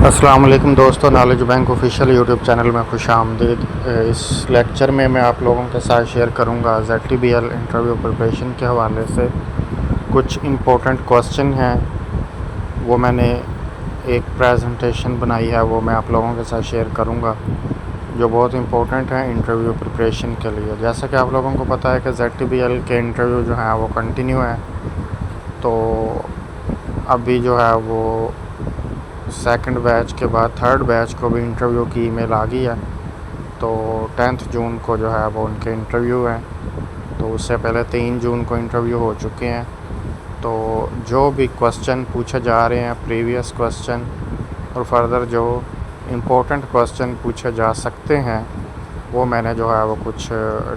अस्सलाम वालेकुम दोस्तों, knowledge bank official YouTube channel में खुश आमदीद। इस लेक्चर में मैं आप लोगों के साथ शेयर करूंगा ZTBL इंटरव्यू प्रिपरेशन के हवाले से कुछ इम्पोर्टेंट क्वेश्चन हैं। वो मैंने एक प्रेजेंटेशन बनाई है, वो मैं आप लोगों के साथ शेयर करूंगा जो बहुत इम्पोर्टेंट है इंटरव्यू प्रिपरेशन के लिए। जैसा कि आप लोगों को पता है कि ZTBL के इंटरव्यू जो हैं वो कंटिन्यू है। तो अभी जो है वो सेकंड बैच के बाद थर्ड बैच को भी इंटरव्यू की ईमेल आ गई है। तो 10 जून को जो है वो उनके इंटरव्यू हैं। तो उससे पहले 3 जून को इंटरव्यू हो चुके हैं। तो जो भी क्वेश्चन पूछे जा रहे हैं, प्रीवियस क्वेश्चन और फर्दर जो इम्पोर्टेंट क्वेश्चन पूछे जा सकते हैं, वो मैंने जो है वो कुछ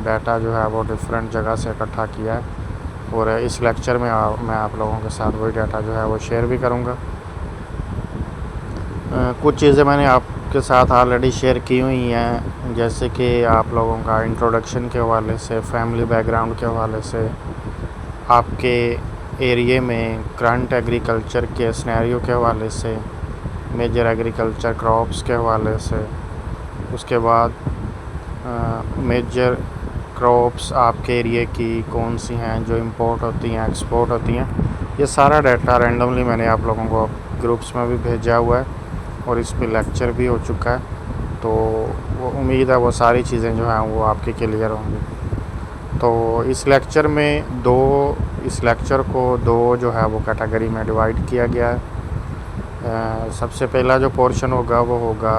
डाटा जो है वो डिफरेंट जगह से इकट्ठा किया है। और इस लेक्चर में मैं आप लोगों के साथ वही डाटा जो है वो शेयर भी करूँगा। कुछ चीज़ें मैंने आपके साथ ऑलरेडी शेयर की हुई हैं, जैसे कि आप लोगों का इंट्रोडक्शन के हवाले से, फैमिली बैकग्राउंड के हवाले से, आपके एरिया में करंट एग्रीकल्चर के सिनेरियो के हवाले से, मेजर एग्रीकल्चर क्रॉप्स के हवाले से, उसके बाद मेजर क्रॉप्स आपके एरिया की कौन सी हैं जो इंपोर्ट होती हैं, एक्सपोर्ट होती हैं। ये सारा डाटा रैंडमली मैंने आप लोगों को ग्रुप्स में भी भेजा हुआ है और इस पे लेक्चर भी हो चुका है। तो वो उम्मीद है वो सारी चीज़ें जो हैं वो आपके क्लियर होंगी। तो इस लेक्चर को दो जो है वो कैटेगरी में डिवाइड किया गया है। सबसे पहला जो पोर्शन होगा वो होगा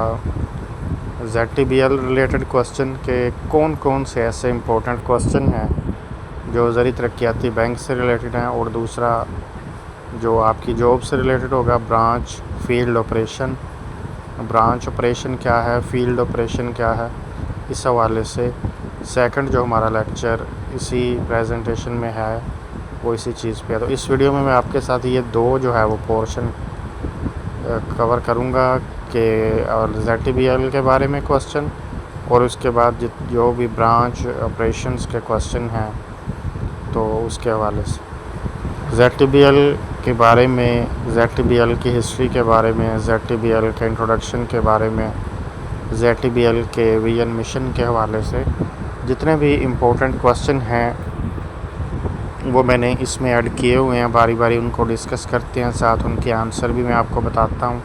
ZTBL रिलेटेड क्वेश्चन के कौन कौन से ऐसे इम्पोर्टेंट क्वेश्चन हैं जो ज़री तरक्याती बैंक से रिलेटेड हैं, और दूसरा जो आपकी जॉब से रिलेटेड होगा branch field operation. Branch operation क्या है, फील्ड ऑपरेशन क्या है, इस हवाले से सेकंड जो हमारा लेक्चर इसी प्रेजेंटेशन में है वो इसी चीज़ पे है। तो इस वीडियो में मैं आपके साथ ये दो जो है वो पोर्शन कवर करूँगा कि और ZTBL के बारे में क्वेश्चन, और उसके बाद जो भी ब्रांच ऑपरेशंस के क्वेश्चन हैं तो उसके हवाले से ZTBL के बारे में, ZTBL की हिस्ट्री के बारे में, ZTBL के इंट्रोडक्शन के बारे में, ZTBL के विजन मिशन के हवाले से जितने भी इम्पोर्टेंट क्वेश्चन हैं वो मैंने इसमें ऐड किए हुए हैं। बारी बारी उनको डिस्कस करते हैं, साथ उनके आंसर भी मैं आपको बताता हूँ।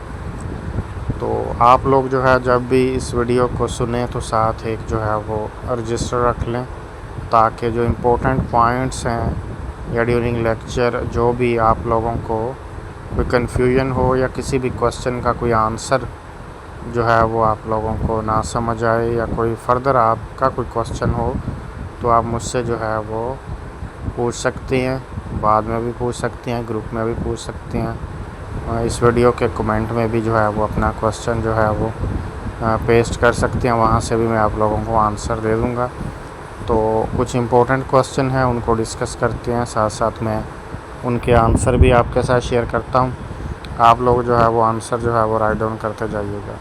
तो आप लोग जो है जब भी इस वीडियो को सुने तो साथ एक जो है वो रजिस्टर रख लें, ताकि जो इम्पोर्टेंट पॉइंट्स हैं या ड्यूरिंग लेक्चर जो भी आप लोगों को कोई कन्फ्यूजन हो या किसी भी क्वेश्चन का कोई आंसर जो है वो आप लोगों को ना समझ आए, या कोई फर्दर आपका कोई क्वेश्चन हो तो आप मुझसे जो है वो पूछ सकते हैं, बाद में भी पूछ सकते हैं, ग्रुप में भी पूछ सकते हैं, इस वीडियो के कमेंट में भी जो है वो अपना क्वेश्चन जो है वो पेस्ट कर सकते हैं, वहाँ से भी मैं आप लोगों को आंसर दे दूँगा। तो कुछ इम्पोर्टेंट क्वेश्चन हैं उनको डिस्कस करते हैं, साथ साथ मैं उनके आंसर भी आपके साथ शेयर करता हूँ। आप लोग जो है वो आंसर जो है वो राइट डाउन करते जाइएगा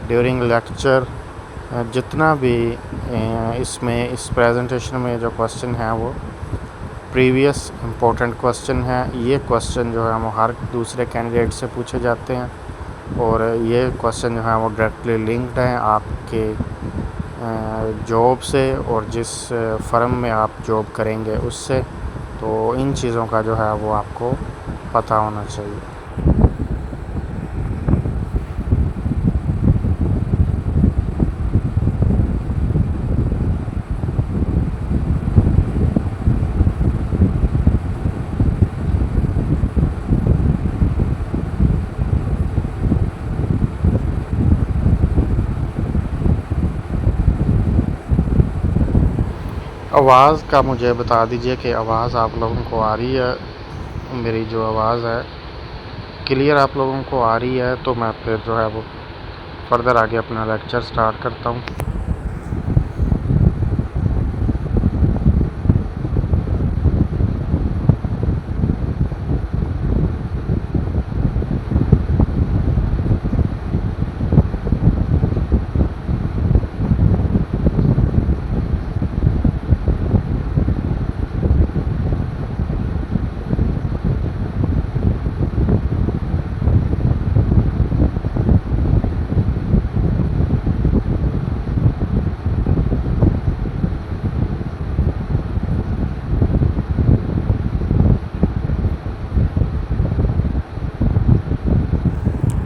ड्यूरिंग लेक्चर। जितना भी इसमें इस प्रेजेंटेशन में जो क्वेश्चन हैं वो प्रीवियस इम्पोर्टेंट क्वेश्चन है। ये क्वेश्चन जो है वो हर दूसरे कैंडिडेट से पूछे जाते हैं, और ये क्वेश्चन जो है वो डायरेक्टली लिंक्ड हैं आपके जॉब से और जिस फर्म में आप जॉब करेंगे उससे। तो इन चीज़ों का जो है वो आपको पता होना चाहिए। आवाज़ का मुझे बता दीजिए कि आवाज़ आप लोगों को आ रही है, मेरी जो आवाज़ है क्लियर आप लोगों को आ रही है। तो मैं फिर जो है वो फर्दर आगे अपना लेक्चर स्टार्ट करता हूँ।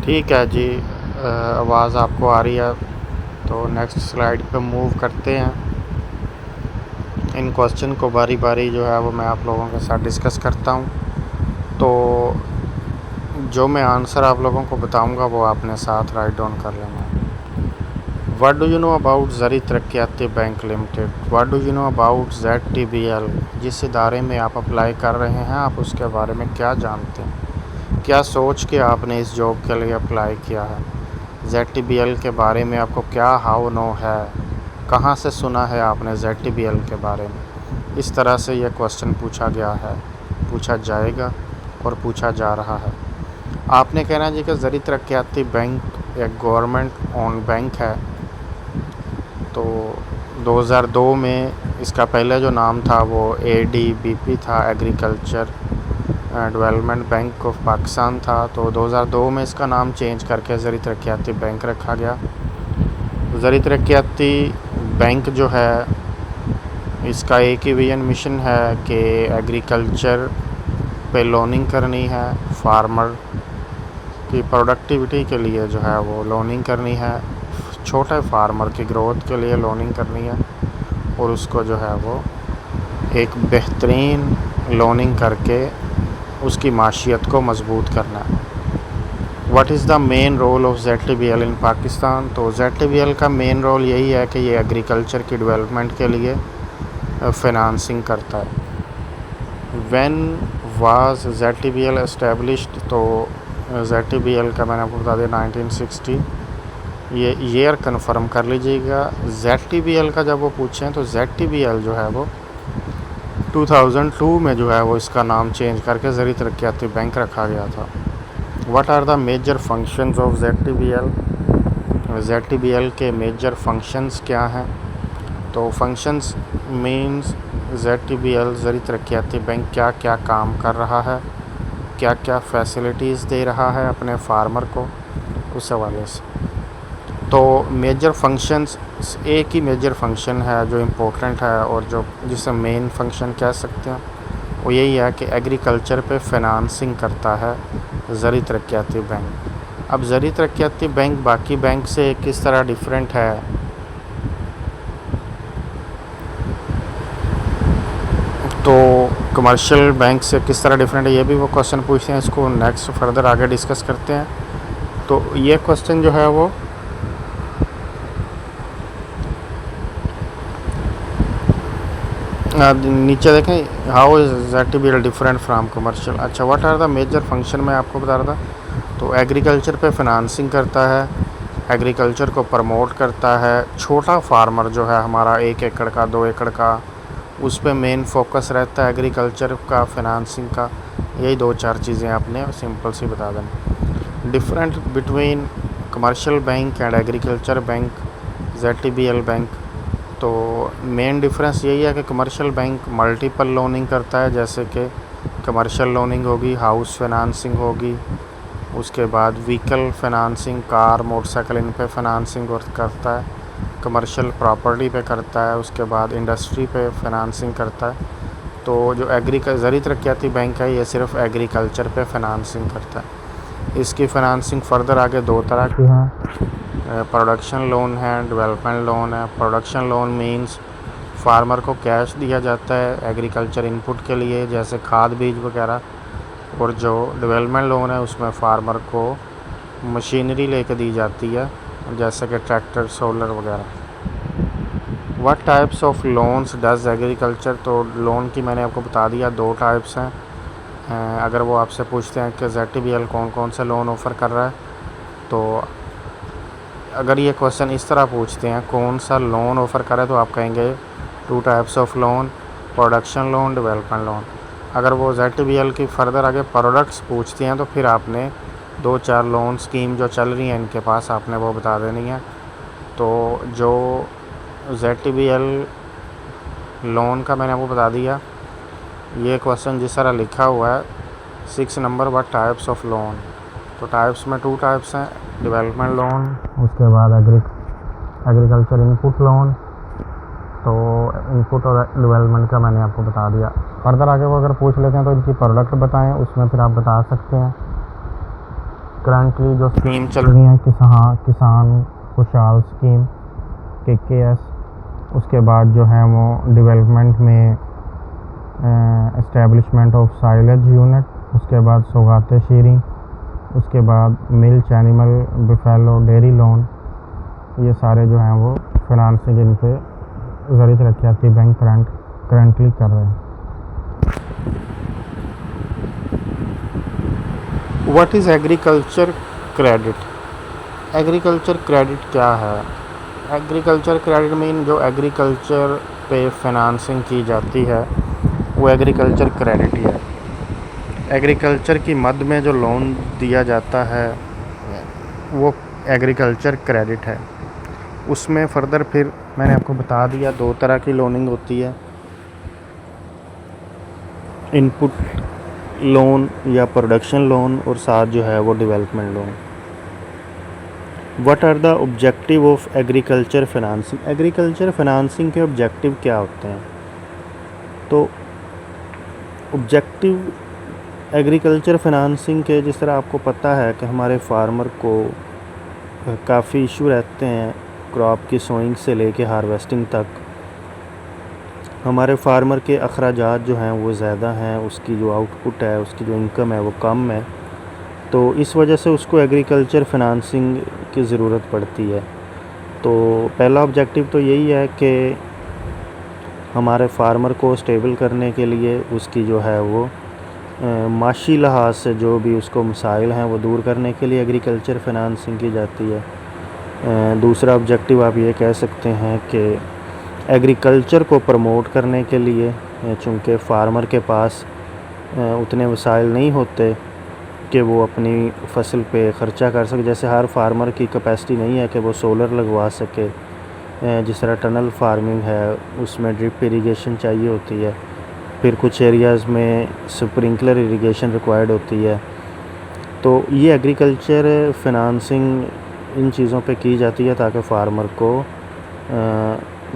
ठीक है जी, आवाज़ आपको आ रही है तो नेक्स्ट स्लाइड पे मूव करते हैं। इन क्वेश्चन को बारी बारी जो है वो मैं आप लोगों के साथ डिस्कस करता हूँ। तो जो मैं आंसर आप लोगों को बताऊँगा वो आपने साथ राइट डाउन कर लेना है। What do you know about Zarai Taraqiati bank limited? What do you know about ZTBL? जिस इदारे में आप अप्लाई कर रहे हैं आप उसके बारे में क्या जानते हैं? क्या सोच के आपने इस जॉब के लिए अप्लाई किया है? ZTBL के बारे में आपको क्या हाउ नो है? कहाँ से सुना है आपने ZTBL के बारे में? इस तरह से यह क्वेश्चन पूछा गया है, पूछा जाएगा और पूछा जा रहा है। आपने कहना जी कि ज़री तरक्याती बैंक एक गवर्नमेंट ओन बैंक है। तो 2002 में इसका पहले जो नाम था वो ADBP था, agriculture development bank of Pakistan था। तो 2002 में इसका नाम चेंज करके ज़री तरक्याती बैंक रखा गया। ज़री तरक्याती बैंक जो है इसका एक ही विजन मिशन है कि एग्रीकल्चर पे लोनिंग करनी है, फार्मर की प्रोडक्टिविटी के लिए जो है वो लोनिंग करनी है, छोटे फार्मर की ग्रोथ के लिए लोनिंग करनी है और उसको जो है वो एक बेहतरीन लोनिंग करके उसकी माशियत को मजबूत करना है। What is the main role of ZTBL in Pakistan? तो ZTBL का मेन रोल यही है कि ये एग्रीकल्चर की डेवलपमेंट के लिए फाइनेंसिंग करता है। When was ZTBL established? तो ZTBL का मैंने आपको बता दिया 1960। ये ईयर कन्फर्म कर लीजिएगा। ZTBL का जब वो पूछें तो ZTBL जो है वो 2002 में जो है वो इसका नाम चेंज करके ज़री तरक्याती बैंक रखा गया था। What are the major functions of ZTBL? ZTBL के मेजर फंक्शंस क्या हैं? तो functions means ZTBL Zarai Taraqiati bank क्या क्या काम कर रहा है, क्या क्या फैसिलिटीज़ दे रहा है अपने फार्मर को, उस हवाले से। तो मेजर फंक्शंस, एक ही मेजर फंक्शन है जो इम्पोर्टेंट है और जो जिसे मेन फंक्शन कह सकते हैं, वो यही है कि एग्रीकल्चर पे फाइनेंसिंग करता है ज़री तरक्याती बैंक। अब ज़री तरक्याती बैंक बाकी बैंक से किस तरह डिफरेंट है? तो कमर्शियल बैंक से किस तरह डिफरेंट है ये भी वो क्वेश्चन पूछते हैं। इसको नेक्स्ट फर्दर आगे डिस्कस करते हैं। तो ये क्वेश्चन जो है वो नीचे देखें, how is ZTBL different from commercial. अच्छा, what are the major function मैं आपको बता रहा था। तो एग्रीकल्चर पे फाइनेंसिंग करता है, एग्रीकल्चर को प्रमोट करता है। छोटा फार्मर जो है हमारा 1 एकड़ का 2 एकड़ का, उस पे मेन फोकस रहता है एग्रीकल्चर का, फाइनेंसिंग का। यही 2-4 चीज़ें आपने सिंपल सी बता दें। Different between commercial bank and agriculture bank, ZTBL bank. तो मेन डिफरेंस यही है कि कमर्शियल बैंक मल्टीपल लोनिंग करता है, जैसे कि कमर्शियल लोनिंग होगी, हाउस फाइनेंसिंग होगी, उसके बाद व्हीकल फाइनेंसिंग, कार मोटरसाइकिल, इन पे फाइनेंसिंग करता है, कमर्शियल प्रॉपर्टी पे करता है, उसके बाद इंडस्ट्री पे फाइनेंसिंग करता है। तो जो ज़री तरक्याती बैंक है ये सिर्फ एग्रीकल्चर पे फाइनेंसिंग करता है। इसकी फाइनेंसिंग फ़र्दर आगे 2 तरह की हैं, प्रोडक्शन लोन है, डेवलपमेंट लोन है। प्रोडक्शन लोन मींस फार्मर को कैश दिया जाता है एग्रीकल्चर इनपुट के लिए, जैसे खाद बीज वगैरह। और जो डेवलपमेंट लोन है उसमें फार्मर को मशीनरी लेके दी जाती है, जैसे कि ट्रैक्टर, सोलर वगैरह। What types of loans does agriculture? तो लोन की मैंने आपको बता दिया 2 टाइप्स हैं। अगर वो आपसे पूछते हैं कि ZTBL कौन कौन से लोन ऑफ़र कर रहा है, तो अगर ये क्वेश्चन इस तरह पूछते हैं कौन सा लोन ऑफ़र कर रहा है, तो आप कहेंगे 2 types of loan, production loan, development loan. अगर वो ZTBL की फ़र्दर आगे प्रोडक्ट्स पूछती हैं तो फिर आपने 2-4 लोन स्कीम जो चल रही हैं इनके पास आपने वो बता देनी है। तो जो ZTBL लोन का मैंने आपको बता दिया, ये क्वेश्चन जिस तरह लिखा हुआ है 6 number, what types of loan. तो टाइप्स में 2 टाइप्स हैं, डेवलपमेंट लोन, उसके बाद एग्रीकल्चर इनपुट लोन। तो इनपुट और डेवलपमेंट का मैंने आपको बता दिया। फर्दर आगे वो अगर पूछ लेते हैं तो इनकी प्रोडक्ट बताएं, उसमें फिर आप बता सकते हैं। करंटली जो स्कीम चल रही है किसान खुशहाल स्कीम KKS, उसके बाद जो है वो डेवलपमेंट में इस्टेब्लिशमेंट ऑफ साइलेज यूनिट, उसके बाद सौगाते शीरी, उसके बाद मिल्क एनिमल बिफेलो डेयरी लोन, ये सारे जो हैं वो फाइनेंसिंग इन पे ज़रिए तरक्याती बैंक करंटली कर रहे हैं। What is agriculture credit? Agriculture credit क्या है? एग्रीकल्चर क्रेडिट मीन जो एग्रीकल्चर पे फाइनेंसिंग की जाती है वो एग्रीकल्चर क्रेडिट ही है। एग्रीकल्चर की मद में जो लोन दिया जाता है वो एग्रीकल्चर क्रेडिट है। उसमें फ़र्दर फिर मैंने आपको बता दिया 2 तरह की लोनिंग होती है, इनपुट लोन या प्रोडक्शन लोन, और साथ जो है वो development loan. What are the objective of agriculture financing? Agriculture financing के ऑब्जेक्टिव क्या होते हैं? तो ऑब्जेक्टिव एग्रीकल्चर फाइनेंसिंग के, जिस तरह आपको पता है कि हमारे फार्मर को काफ़ी इशू रहते हैं क्रॉप की सोइंग से लेके हार्वेस्टिंग तक। हमारे फार्मर के अखराजात जो हैं वो ज़्यादा हैं, उसकी जो आउटपुट है, उसकी जो इनकम है वो कम है, तो इस वजह से उसको एग्रीकल्चर फाइनेंसिंग की ज़रूरत पड़ती है। तो पहला ऑब्जेक्टिव तो यही है कि हमारे फार्मर को स्टेबल करने के लिए उसकी जो है वो माशी लिहाज से जो भी उसको मसाइल हैं वो दूर करने के लिए एग्रीकल्चर फाइनेंसिंग की जाती है। दूसरा ऑब्जेक्टिव आप ये कह सकते हैं कि एग्रीकल्चर को प्रमोट करने के लिए, चूँकि फार्मर के पास उतने वसाइल नहीं होते कि वो अपनी फसल पे ख़र्चा कर सके। जैसे हर फार्मर की कैपेसिटी नहीं है कि वो सोलर लगवा सके, जिस तरह टनल फार्मिंग है उसमें ड्रिप इरिगेशन चाहिए होती है, फिर कुछ एरियाज़ में स्प्रिंकलर इरिगेशन रिक्वायर्ड होती है। तो ये एग्रीकल्चर फाइनेंसिंग इन चीज़ों पे की जाती है ताकि फार्मर को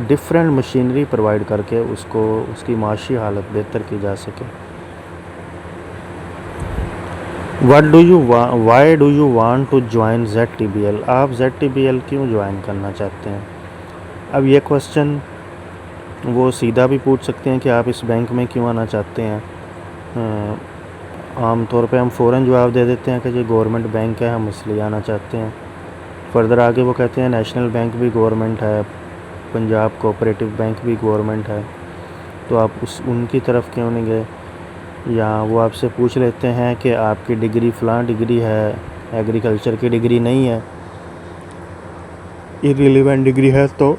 डिफरेंट मशीनरी प्रोवाइड करके उसको उसकी माशी हालत बेहतर की जा सके। Why do you want to join ZTBL? आप ZTBL क्यों ज्वाइन करना चाहते हैं? अब ये क्वेश्चन वो सीधा भी पूछ सकते हैं कि आप इस बैंक में क्यों आना चाहते हैं। आम तौर पे हम फ़ौरन जवाब दे देते हैं कि ये गवर्नमेंट बैंक है, हम इसलिए आना चाहते हैं। फ़र्दर आगे वो कहते हैं नेशनल बैंक भी गवर्नमेंट है, पंजाब कोऑपरेटिव बैंक भी गवर्नमेंट है, तो आप उनकी तरफ क्यों नहीं गए? या वो आपसे पूछ लेते हैं कि आपकी डिग्री फ़लाँ डिग्री है, एग्रीकल्चर की डिग्री नहीं है, इर्रिलेवेंट डिग्री है, तो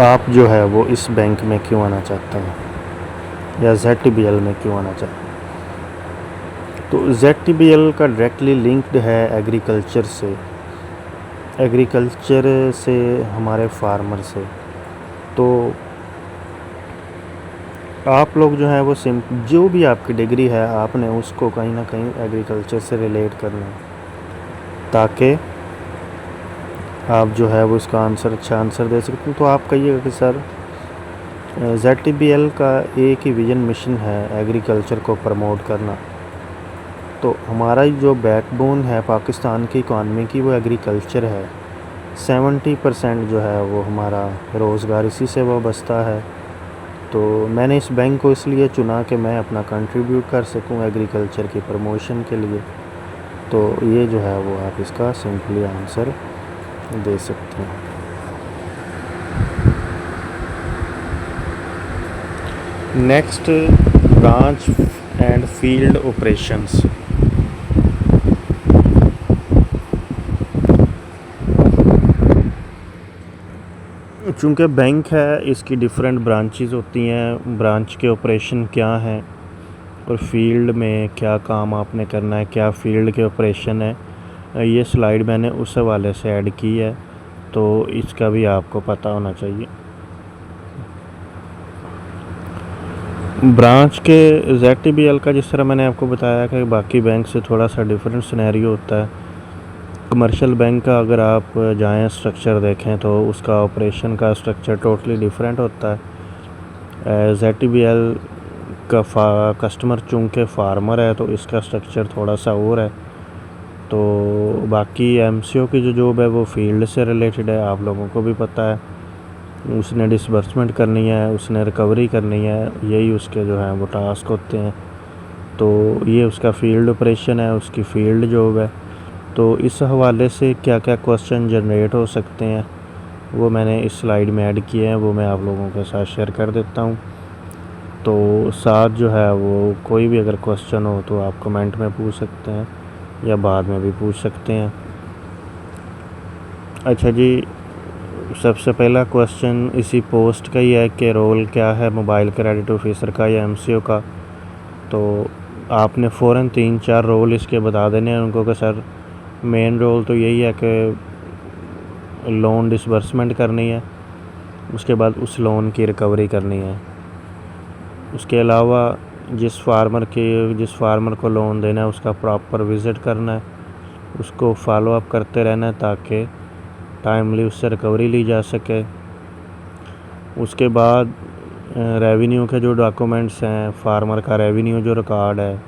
आप जो है वो इस बैंक में क्यों आना चाहते हैं या ZTBL में क्यों आना चाहते हैं? तो ZTBL का डायरेक्टली लिंक्ड है एग्रीकल्चर से, हमारे फार्मर से। तो आप लोग जो है वो जो भी आपकी डिग्री है आपने उसको कहीं ना कहीं एग्रीकल्चर से रिलेट करना है, ताकि आप जो है वो इसका अच्छा आंसर दे सकते हैं। तो आप कहिएगा कि सर ZTBL का एक ही विजन मिशन है एग्रीकल्चर को प्रमोट करना। तो हमारा जो बैकबोन है पाकिस्तान की इकॉनमी की वो एग्रीकल्चर है। 70% जो है वो हमारा रोज़गार इसी से वाबस्ता है। तो मैंने इस बैंक को इसलिए चुना कि मैं अपना कंट्रीब्यूट कर सकूं एग्रीकल्चर की प्रमोशन के लिए। तो ये जो है वो आप इसका सिंपली आंसर दे सकते हैं। Next, branch and field operations. चूँकि बैंक है इसकी डिफरेंट ब्रांचेस होती हैं, ब्रांच के ऑपरेशन क्या हैं और फील्ड में क्या काम आपने करना है, क्या फील्ड के ऑपरेशन है, ये स्लाइड मैंने उस हवाले से ऐड की है, तो इसका भी आपको पता होना चाहिए। ब्रांच के ZTBL का जिस तरह मैंने आपको बताया कि बाकी बैंक से थोड़ा सा डिफरेंट सिनेरियो होता है। कमर्शियल बैंक का अगर आप जाएं स्ट्रक्चर देखें तो उसका ऑपरेशन का स्ट्रक्चर टोटली डिफरेंट होता है। ZTBL का कस्टमर चूँकि फार्मर है तो इसका स्ट्रक्चर थोड़ा सा और है। तो बाकी एमसीओ की जो जॉब है वो फील्ड से रिलेटेड है, आप लोगों को भी पता है। उसने डिसबर्समेंट करनी है, उसने रिकवरी करनी है, यही उसके जो हैं वो टास्क होते हैं। तो ये उसका फील्ड ऑपरेशन है, उसकी फील्ड जॉब है। तो इस हवाले से क्या क्या क्वेश्चन जनरेट हो सकते हैं वो मैंने इस स्लाइड में ऐड किए हैं, वो मैं आप लोगों के साथ शेयर कर देता हूँ। तो साथ जो है वो कोई भी अगर क्वेश्चन हो तो आप कमेंट में पूछ सकते हैं या बाद में भी पूछ सकते हैं। अच्छा जी, सबसे पहला क्वेश्चन इसी पोस्ट का ही है कि रोल क्या है मोबाइल क्रेडिट ऑफिसर का या एमसीओ का। तो आपने फ़ौरन 3-4 रोल इसके बता देने हैं उनको कि सर मेन रोल तो यही है कि लोन डिसबर्समेंट करनी है, उसके बाद उस लोन की रिकवरी करनी है। उसके अलावा जिस फार्मर को लोन देना है उसका प्रॉपर विज़िट करना है, उसको फॉलो अप करते रहना है ताकि टाइमली उससे रिकवरी ली जा सके। उसके बाद रेवेन्यू के जो डॉक्यूमेंट्स हैं, फार्मर का रेवेन्यू जो रिकॉर्ड है,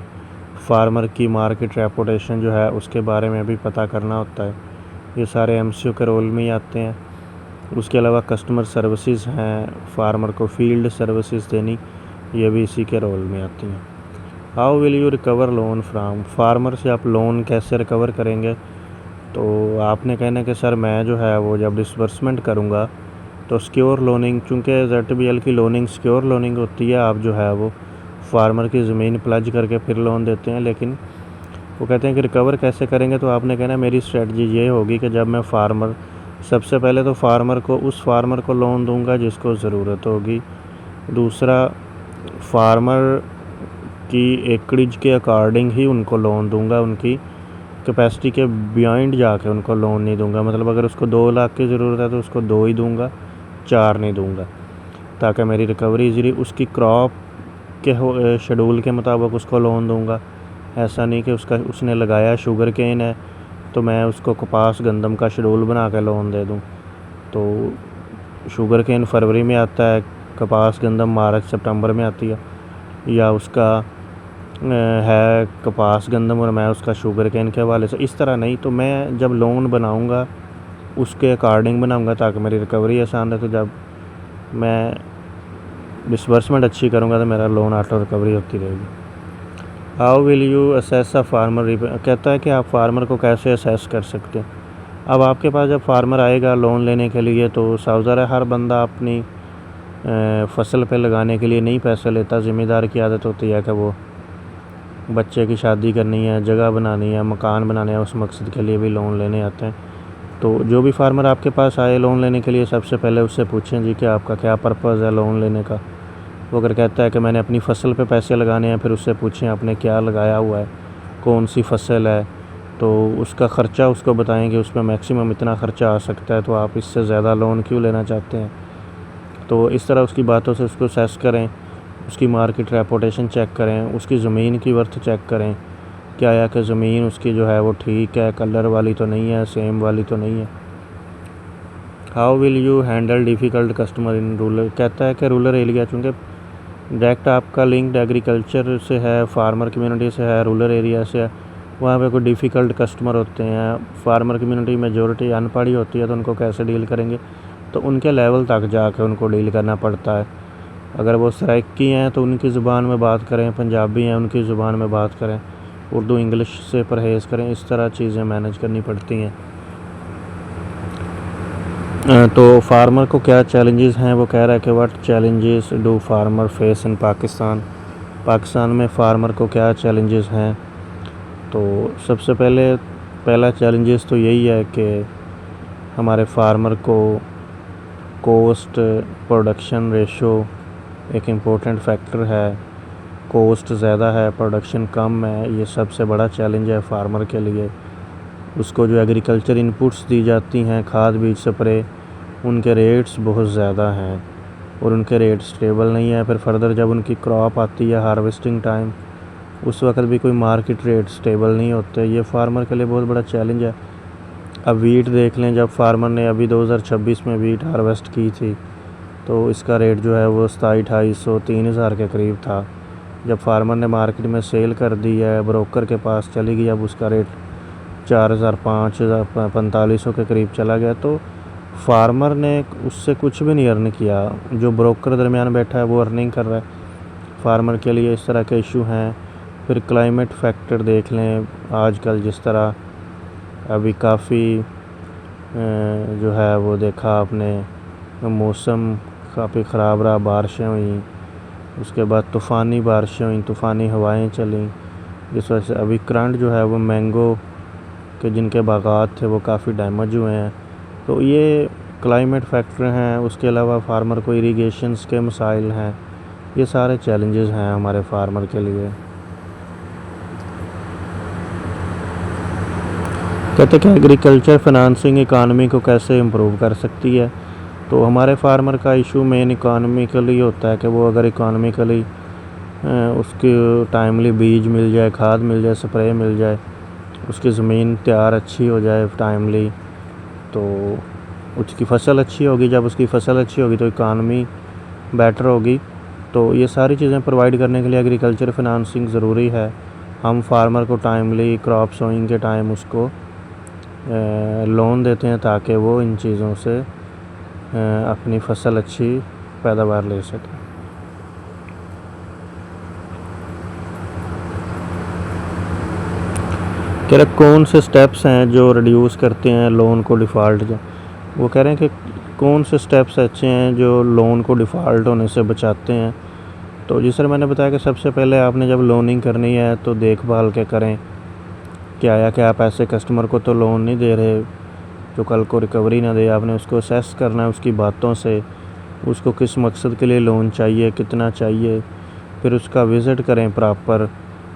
फार्मर की मार्केट रेपुटेशन जो है उसके बारे में भी पता करना होता है। ये सारे एमसीओ के रोल में ही आते हैं। उसके अलावा कस्टमर सर्विसेज हैं, फार्मर को फील्ड सर्विसेज देनी, ये भी इसी के रोल में आती हैं। How will you recover loan from, farmer से आप लोन कैसे रिकवर करेंगे। तो आपने कहना कि सर मैं जो है वो जब डिसबर्समेंट करूँगा तो सिक्योर लोनिंग, चूँकि ZBL की लोनिंग सिक्योर लोनिंग होती है, आप जो है वो फार्मर की ज़मीन प्लज करके फिर लोन देते हैं। लेकिन वो कहते हैं कि रिकवर कैसे करेंगे। तो आपने कहना मेरी स्ट्रेटजी ये होगी कि जब मैं सबसे पहले तो उस फार्मर को लोन दूंगा जिसको ज़रूरत होगी। दूसरा, फार्मर की एकड़ेज के अकॉर्डिंग ही उनको लोन दूंगा, उनकी कैपेसिटी के बियॉन्ड जाके उनको लोन नहीं दूंगा। मतलब अगर उसको 2 लाख की ज़रूरत है तो उसको 2 ही दूंगा, 4 नहीं दूंगा, ताकि मेरी रिकवरी इजीली। उसकी क्रॉप के शेड्यूल के मुताबिक उसको लोन दूंगा। ऐसा नहीं कि उसने लगाया शुगर केन है तो मैं उसको कपास गंदम का शेड्यूल बना के लोन दे दूं। तो शुगर केन फरवरी में आता है, कपास गंदम मार्च सितंबर में आती है, या उसका है कपास गंदम और मैं उसका शुगर केन के हवाले से। इस तरह नहीं, तो मैं जब लोन बनाऊंगा उसके अकॉर्डिंग बनाऊंगा ताकि मेरी रिकवरी आसान है। तो जब मैं डिसबर्समेंट अच्छी करूंगा तो मेरा लोन ऑटो रिकवरी होती रहेगी। How will you assess a farmer, कहता है कि आप फार्मर को कैसे असेस कर सकते हैं। अब आपके पास जब फार्मर आएगा लोन लेने के लिए तो सावधान है, हर बंदा अपनी फसल पे लगाने के लिए नहीं पैसे लेता। ज़िम्मेदार की आदत होती है कि वो बच्चे की शादी करनी है, जगह बनानी है, मकान बनाने है, उस मकसद के लिए भी लोन लेने आते हैं। तो जो भी फार्मर आपके पास आए लोन लेने के लिए, सबसे पहले उससे पूछें जी कि आपका क्या पर्पज़ है लोन लेने का। वो अगर कहता है कि मैंने अपनी फ़सल पे पैसे लगाने हैं, फिर उससे पूछें आपने क्या लगाया हुआ है, कौन सी फ़सल है, तो उसका ख़र्चा उसको बताएं कि उसमें मैक्सिमम इतना ख़र्चा आ सकता है, तो आप इससे ज़्यादा लोन क्यों लेना चाहते हैं। तो इस तरह उसकी बातों से उसको असेस करें, उसकी मार्केट रेपुटेशन चेक करें, उसकी ज़मीन की वर्थ चेक करें, क्या है कि ज़मीन उसकी जो है वो ठीक है, कलर वाली तो नहीं है, सेम वाली तो नहीं है। How will you handle difficult customer in rural, कहता है कि रूरल एरिया, चूँकि डायरेक्ट आपका लिंक्ड एग्रीकल्चर से है, फार्मर कम्युनिटी से है, रूरल एरिया से है, वहाँ पे कोई डिफ़िकल्ट कस्टमर होते हैं। फार्मर कम्युनिटी मेजॉरिटी अनपढ़ ही होती है, तो उनको कैसे डील करेंगे। तो उनके लेवल तक जाके उनको डील करना पड़ता है। अगर वो सराइकी हैं तो उनकी ज़ुबान में बात करें, पंजाबी हैं उनकी ज़ुबान में बात करें, उर्दू इंग्लिश से परहेज़ करें। इस तरह चीज़ें मैनेज करनी पड़ती हैं। तो फार्मर को क्या चैलेंजेस हैं, वो कह रहा है कि what challenges do farmer face in Pakistan, Pakistan में फार्मर को क्या चैलेंजेस हैं। तो सबसे पहला चैलेंजेस तो यही है कि हमारे फार्मर को कॉस्ट प्रोडक्शन रेशो एक इम्पोर्टेंट फैक्टर है। कॉस्ट ज़्यादा है, प्रोडक्शन कम है, ये सबसे बड़ा चैलेंज है फार्मर के लिए। उसको जो एग्रीकल्चर इनपुट्स दी जाती हैं, खाद बीज स्प्रे, उनके रेट्स बहुत ज़्यादा हैं और उनके रेट स्टेबल नहीं है। फिर फर्दर जब उनकी क्रॉप आती है हार्वेस्टिंग टाइम, उस वक्त भी कोई मार्केट रेट स्टेबल नहीं होते। ये फार्मर के लिए बहुत बड़ा चैलेंज है। अब वीट देख लें, जब फार्मर ने अभी 2026 में वीट हार्वेस्ट की थी तो इसका रेट जो है वो 2700-2800-3000 के करीब था। जब फार्मर ने मार्केट में सेल कर दी है, ब्रोकर के पास चली गई, अब उसका रेट 4000 5000 4500 के करीब चला गया, तो फार्मर ने उससे कुछ भी नहीं अर्न किया। जो ब्रोकर दरमियान बैठा है वो अर्निंग कर रहा है। फार्मर के लिए इस तरह के इशू हैं। फिर क्लाइमेट फैक्टर देख लें, आजकल जिस तरह अभी काफ़ी जो है वो देखा आपने, मौसम काफ़ी ख़राब रहा, बारिशें हुई, उसके बाद तूफ़ानी बारिशें हुई, तूफ़ानी हवाएं चलीं, जिस वजह से अभी करंट जो है वो मैंगो के जिनके बागात थे वो काफ़ी डैमेज हुए हैं। तो ये क्लाइमेट फैक्टर हैं। उसके अलावा फार्मर को इरिगेशंस के मसाइल हैं। ये सारे चैलेंजेस हैं हमारे फार्मर के लिए। कहते हैं कि एग्रीकल्चर फिनांसिंग इकानमी को कैसे इम्प्रूव कर सकती है। तो हमारे फार्मर का इशू मेन इकानमिकली होता है कि वो अगर इकानमिकली उसकी टाइमली बीज मिल जाए, खाद मिल जाए, स्प्रे मिल जाए, उसकी ज़मीन तैयार अच्छी हो जाए टाइमली, तो उसकी फ़सल अच्छी होगी। जब उसकी फ़सल अच्छी होगी तो इकानमी बेटर होगी। तो ये सारी चीज़ें प्रोवाइड करने के लिए एग्रीकल्चर फिनांसिंग ज़रूरी है। हम फार्मर को टाइमली क्रॉप सोइंग के टाइम उसको लोन देते हैं ताकि वो इन चीज़ों से अपनी फ़सल अच्छी पैदावार ले सके। कह रहे कौन से स्टेप्स हैं जो रिड्यूस करते हैं लोन को डिफ़ॉल्ट। जो वो कह रहे हैं कि कौन से स्टेप्स अच्छे हैं जो लोन को डिफ़ॉल्ट होने से बचाते हैं। तो जिस तरह मैंने बताया कि सबसे पहले आपने जब लोनिंग करनी है तो देखभाल के करें कि आप ऐसे कस्टमर को तो लोन नहीं दे रहे जो कल को रिकवरी ना दे। आपने उसको असेस करना है उसकी बातों से, उसको किस मकसद के लिए लोन चाहिए, कितना चाहिए। फिर उसका विज़िट करें प्रॉपर,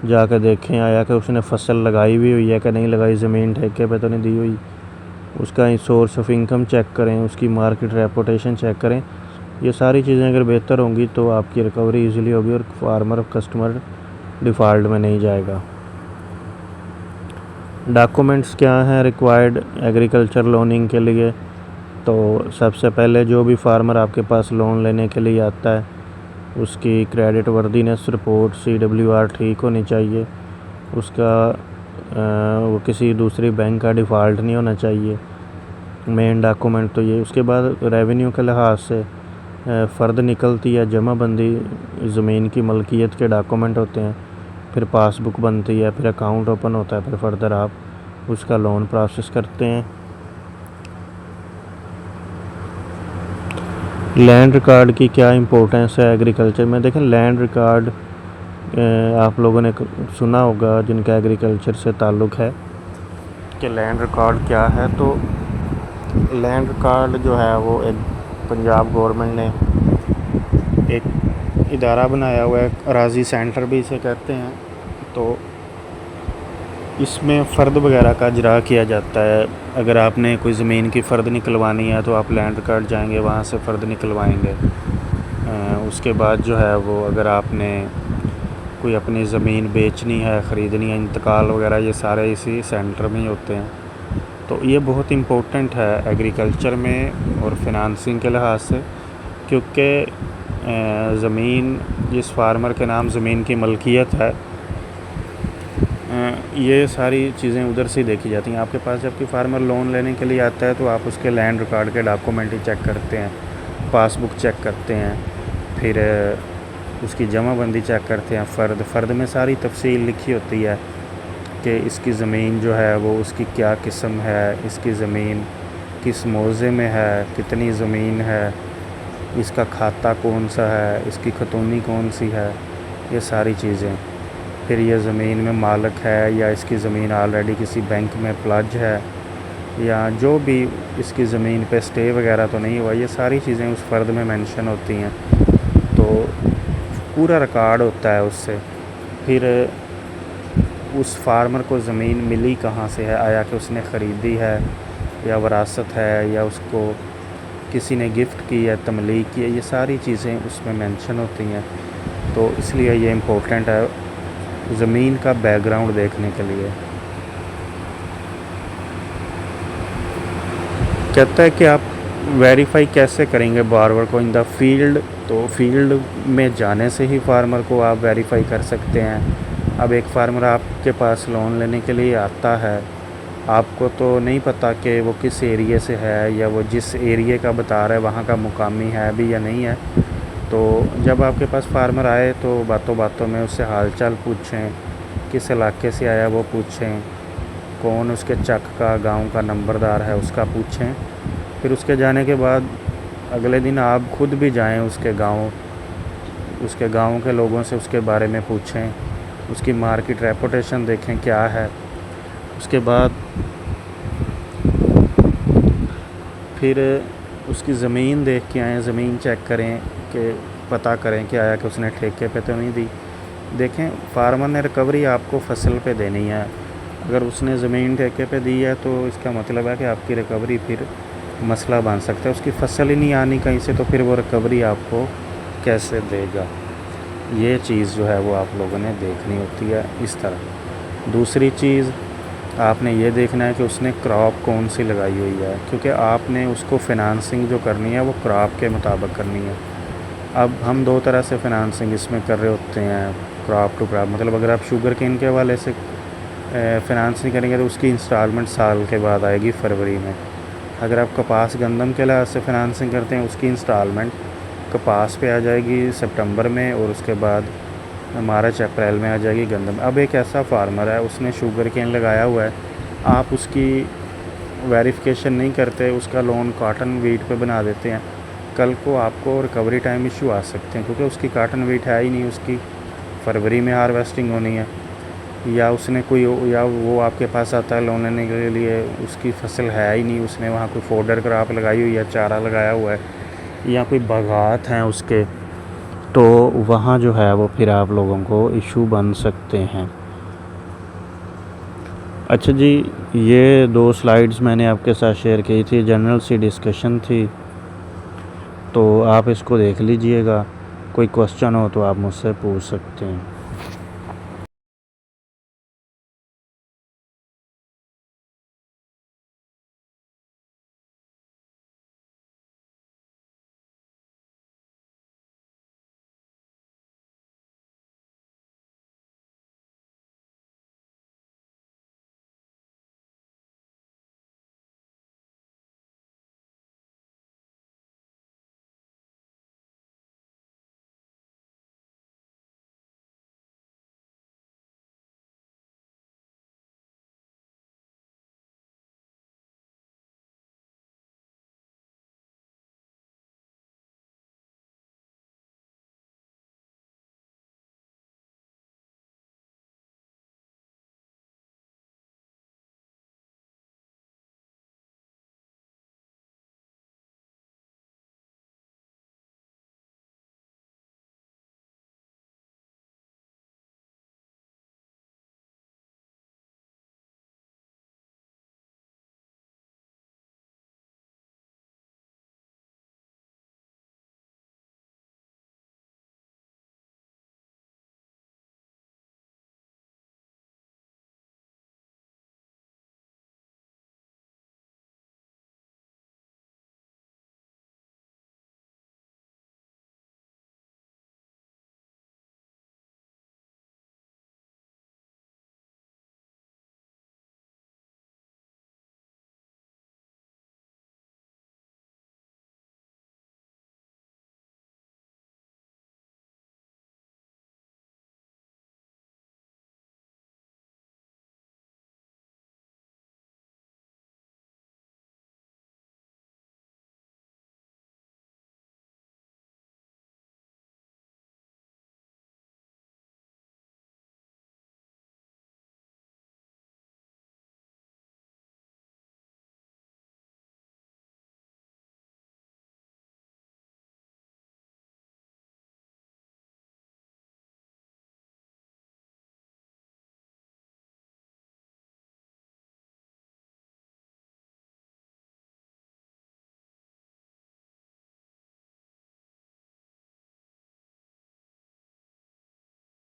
जाकर देखें आया कि उसने फ़सल लगाई भी हुई है कि नहीं लगाई, ज़मीन ठेके पे तो नहीं दी हुई। उसका सोर्स ऑफ इनकम चेक करें, उसकी मार्केट रेपुटेशन चेक करें। ये सारी चीज़ें अगर बेहतर होंगी तो आपकी रिकवरी ईज़िली होगी और फार्मर कस्टमर डिफ़ॉल्ट में नहीं जाएगा। डॉक्यूमेंट्स क्या हैं रिक्वायर्ड एग्रीकल्चर लोनिंग के लिए। तो सबसे पहले जो भी फार्मर आपके पास लोन लेने के लिए आता है उसकी क्रेडिट वर्दीनेस रिपोर्ट CWR ठीक होनी चाहिए। उसका वो किसी दूसरी बैंक का डिफ़ॉल्ट नहीं होना चाहिए। मेन डॉक्यूमेंट तो ये। उसके बाद रेवेन्यू के लिहाज से फ़र्द निकलती है, जमाबंदी ज़मीन की मलकियत के डॉक्यूमेंट होते हैं, फिर पासबुक बनती है, फिर अकाउंट ओपन होता है, फिर फर्दर आप उसका लोन प्रोसेस करते हैं। लैंड रिकॉर्ड की क्या इंपॉर्टेंस है एग्रीकल्चर में। देखें लैंड रिकॉर्ड आप लोगों ने सुना होगा जिनका एग्रीकल्चर से ताल्लुक़ है कि लैंड रिकॉर्ड क्या है। तो लैंड रिकॉर्ड जो है वो एक पंजाब गवर्नमेंट ने एक इदारा बनाया हुआ है, अराजी सेंटर भी इसे कहते हैं। तो इसमें फ़र्द वगैरह का इजरा किया जाता है। अगर आपने कोई ज़मीन की फ़र्द निकलवानी है तो आप लैंड रिकॉर्ड जाएंगे, वहाँ से फ़र्द निकलवाएंगे। उसके बाद जो है वो अगर आपने कोई अपनी ज़मीन बेचनी है, ख़रीदनी है, इंतकाल वगैरह, ये सारे इसी सेंटर में ही होते हैं। तो ये बहुत इम्पोर्टेंट है एग्रीकल्चर में और फिनांसिंग के लिहाज से, क्योंकि ज़मीन जिस फार्मर के नाम ज़मीन की मलकियत है, ये सारी चीज़ें उधर से देखी जाती हैं। आपके पास जबकि फार्मर लोन लेने के लिए आता है तो आप उसके लैंड रिकॉर्ड के डॉक्यूमेंट ही चेक करते हैं, पासबुक चेक करते हैं, फिर उसकी जमाबंदी चेक करते हैं। फ़र्द में सारी तफसील लिखी होती है कि इसकी ज़मीन जो है वो उसकी क्या किस्म है, इसकी ज़मीन किस मौज़े में है, कितनी ज़मीन है, इसका खाता कौन सा है, इसकी खतौनी कौन सी है, ये सारी चीज़ें। फिर ये ज़मीन में मालिक है या इसकी ज़मीन ऑलरेडी किसी बैंक में प्लज है, या जो भी इसकी ज़मीन पे स्टे वगैरह तो नहीं हुआ, ये सारी चीज़ें उस फ़र्द में मेंशन होती हैं। तो पूरा रिकॉर्ड होता है उससे। फिर उस फार्मर को ज़मीन मिली कहाँ से है, आया कि उसने ख़रीदी है या वरासत है या उसको किसी ने गिफ्ट की है, तमलीक की है, ये सारी चीज़ें उसमें मेंशन होती हैं। तो इसलिए ये इम्पोर्टेंट है ज़मीन का बैकग्राउंड देखने के लिए। कहता है कि आप वेरीफाई कैसे करेंगे बारबर को इन द फील्ड? तो फील्ड में जाने से ही फार्मर को आप वेरीफाई कर सकते हैं। अब एक फार्मर आपके पास लोन लेने के लिए आता है, आपको तो नहीं पता कि वो किस एरिए से है या वो जिस एरिए का बता रहा है वहाँ का मुकामी है भी या नहीं है। तो जब आपके पास फार्मर आए तो बातों बातों में उससे हालचाल पूछें, किस इलाके से आया वो पूछें, कौन उसके चक का गांव का नंबरदार है उसका पूछें। फिर उसके जाने के बाद अगले दिन आप खुद भी जाएं उसके गांव के लोगों से उसके बारे में पूछें, उसकी मार्केट रेपुटेशन देखें क्या है। उसके बाद फिर उसकी ज़मीन देख के आएँ, ज़मीन चेक करें कि पता करें कि आया कि उसने ठेके पे तो नहीं दी। देखें, फार्मर ने रिकवरी आपको फसल पे देनी है। अगर उसने ज़मीन ठेके पे दी है तो इसका मतलब है कि आपकी रिकवरी फिर मसला बन सकता है। उसकी फसल ही नहीं आनी कहीं से तो फिर वो रिकवरी आपको कैसे देगा? ये चीज़ जो है वो आप लोगों ने देखनी होती है इस तरह। दूसरी चीज़ आपने ये देखना है कि उसने क्रॉप कौन सी लगाई हुई है, क्योंकि आपने उसको फ़ाइनेंसिंग जो करनी है वो क्रॉप के मुताबिक करनी है। अब हम दो तरह से फ़ाइनेंसिंग इसमें कर रहे होते हैं, क्रॉप टू क्रॉप। मतलब अगर आप शुगर केन के हवाले से फ़ाइनेंसिंग करेंगे तो उसकी इंस्टॉलमेंट साल के बाद आएगी फरवरी में। अगर आप कपास गंदम के लिहाज से फ़ाइनेंसिंग करते हैं उसकी इंस्टॉलमेंट कपास पे आ जाएगी सितंबर में, और उसके बाद मार्च अप्रैल में आ जाएगी गंदम। अब एक ऐसा फार्मर है उसने शुगर केन लगाया हुआ है, आप उसकी वेरिफिकेशन नहीं करते, उसका लोन कॉटन वीट पे बना देते हैं, कल को आपको रिकवरी टाइम इशू आ सकते हैं, क्योंकि उसकी कॉटन वीट है ही नहीं, उसकी फरवरी में हार्वेस्टिंग होनी है। या उसने या वो आपके पास आता है लोन लेने के लिए, उसकी फसल है ही नहीं, उसने वहाँ कोई फोडर क्रॉप लगाई हुई है, चारा लगाया हुआ है, या कोई बागात हैं उसके, तो वहाँ जो है वो फिर आप लोगों को इशू बन सकते हैं। अच्छा जी, ये 2 स्लाइड्स मैंने आपके साथ शेयर की थी, जनरल सी डिस्कशन थी, तो आप इसको देख लीजिएगा। कोई क्वेश्चन हो तो आप मुझसे पूछ सकते हैं।